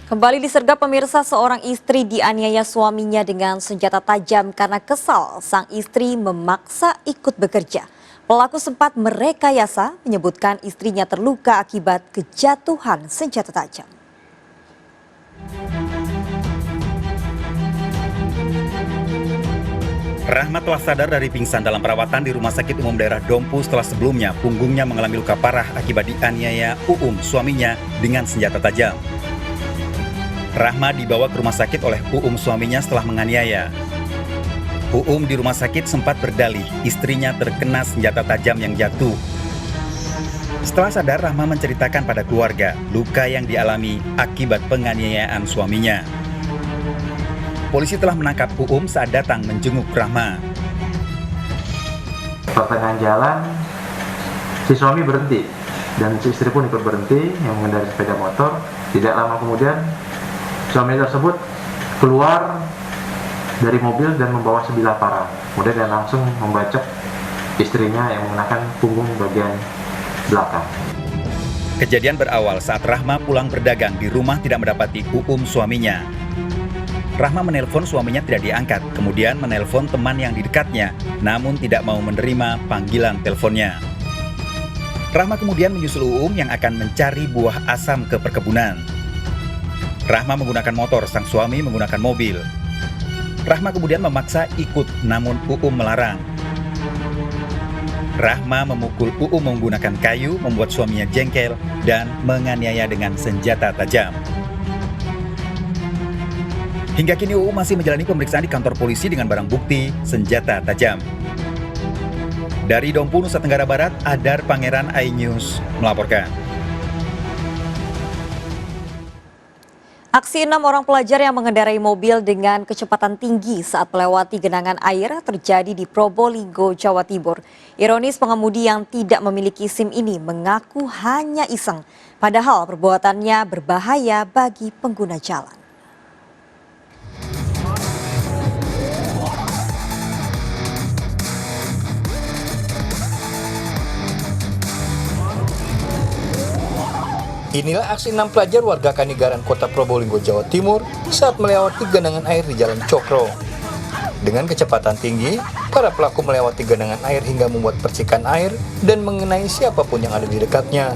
Kembali disergap pemirsa, seorang istri dianiaya suaminya dengan senjata tajam karena kesal sang istri memaksa ikut bekerja. Pelaku sempat merekayasa menyebutkan istrinya terluka akibat kejatuhan senjata tajam. Rahma telah sadar dari pingsan dalam perawatan di Rumah Sakit Umum Daerah Dompu setelah sebelumnya punggungnya mengalami luka parah akibat dianiaya suaminya dengan senjata tajam. Rahma dibawa ke rumah sakit oleh suaminya setelah menganiaya. di rumah sakit sempat berdalih istrinya terkena senjata tajam yang jatuh. Setelah sadar, Rahma menceritakan pada keluarga luka yang dialami akibat penganiayaan suaminya. Polisi telah menangkap saat datang menjenguk Rahma. Pertengahan jalan, si suami berhenti dan si istri pun ikut berhenti yang mengendarai sepeda motor. Tidak lama kemudian, suami tersebut keluar dari mobil dan membawa sebilah parang. Kemudian dia langsung membacok istrinya yang mengenakan punggung bagian belakang. Kejadian berawal saat Rahma pulang berdagang di rumah tidak mendapati suaminya. Rahma menelpon suaminya tidak diangkat, kemudian menelpon teman yang di dekatnya, namun tidak mau menerima panggilan teleponnya. Rahma kemudian menyusul yang akan mencari buah asam ke perkebunan. Rahma menggunakan motor, sang suami menggunakan mobil. Rahma kemudian memaksa ikut, namun melarang. Rahma memukul menggunakan kayu, membuat suaminya jengkel dan menganiaya dengan senjata tajam. Hingga kini masih menjalani pemeriksaan di kantor polisi dengan barang bukti senjata tajam. Dari Dompu, Nusa Tenggara Barat, Adar Pangeran, iNews melaporkan. Aksi 6 orang pelajar yang mengendarai mobil dengan kecepatan tinggi saat melewati genangan air terjadi di Probolinggo, Jawa Timur. Ironis, pengemudi yang tidak memiliki SIM ini mengaku hanya iseng, padahal perbuatannya berbahaya bagi pengguna jalan. Inilah aksi 6 pelajar warga Kanigaran, Kota Probolinggo, Jawa Timur saat melewati genangan air di Jalan Cokro. Dengan kecepatan tinggi, para pelaku melewati genangan air hingga membuat percikan air dan mengenai siapapun yang ada di dekatnya.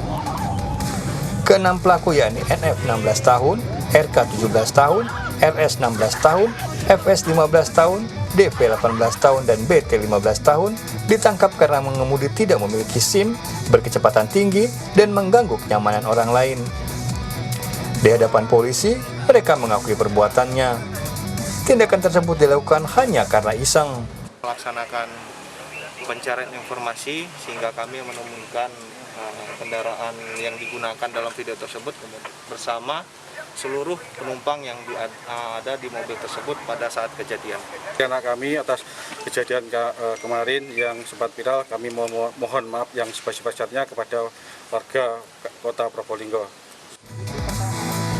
Keenam pelaku yakni NF 16 tahun, RK 17 tahun, RS 16 tahun, FS 15 tahun, DP 18 tahun, dan BT 15 tahun ditangkap karena mengemudi tidak memiliki SIM, berkecepatan tinggi, dan mengganggu kenyamanan orang lain. Di hadapan polisi, mereka mengakui perbuatannya. Tindakan tersebut dilakukan hanya karena iseng. Melaksanakan pencarian informasi sehingga kami menemukan kendaraan yang digunakan dalam video tersebut bersama seluruh penumpang yang ada di mobil tersebut pada saat kejadian. Karena kami atas kejadian kemarin yang sempat viral, kami mohon maaf yang sebesar-besarnya kepada warga Kota Probolinggo.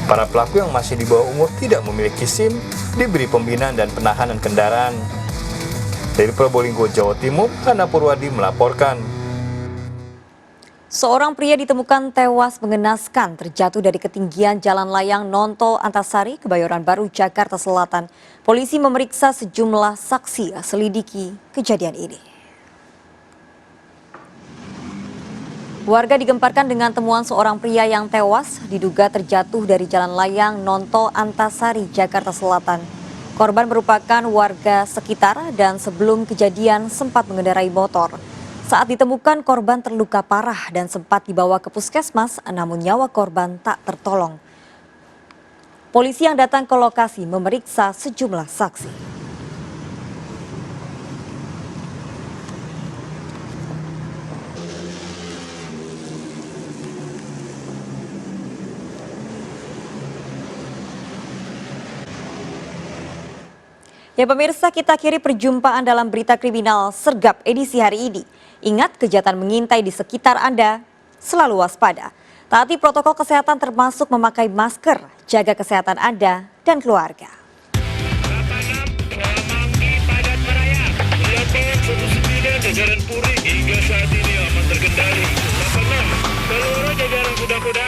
Para pelaku yang masih di bawah umur tidak memiliki SIM diberi pembinaan dan penahanan kendaraan. Dari Probolinggo, Jawa Timur, Hana Purwadi melaporkan. Seorang pria ditemukan tewas mengenaskan terjatuh dari ketinggian jalan layang Nontol Antasari, Kebayoran Baru, Jakarta Selatan. Polisi memeriksa sejumlah saksi selidiki kejadian ini. Warga digemparkan dengan temuan seorang pria yang tewas diduga terjatuh dari jalan layang Nontol Antasari, Jakarta Selatan. Korban merupakan warga sekitar dan sebelum kejadian sempat mengendarai motor. Saat ditemukan, korban terluka parah dan sempat dibawa ke puskesmas, namun nyawa korban tak tertolong. Polisi yang datang ke lokasi memeriksa sejumlah saksi. Ya pemirsa, kita akhiri perjumpaan dalam berita kriminal sergap edisi hari ini. Ingat, kejahatan mengintai di sekitar Anda, selalu waspada. Taati protokol kesehatan termasuk memakai masker, jaga kesehatan Anda dan keluarga. Jajaran Puri hingga saat ini aman terkendali. 86, seluruh jajaran kuda-kuda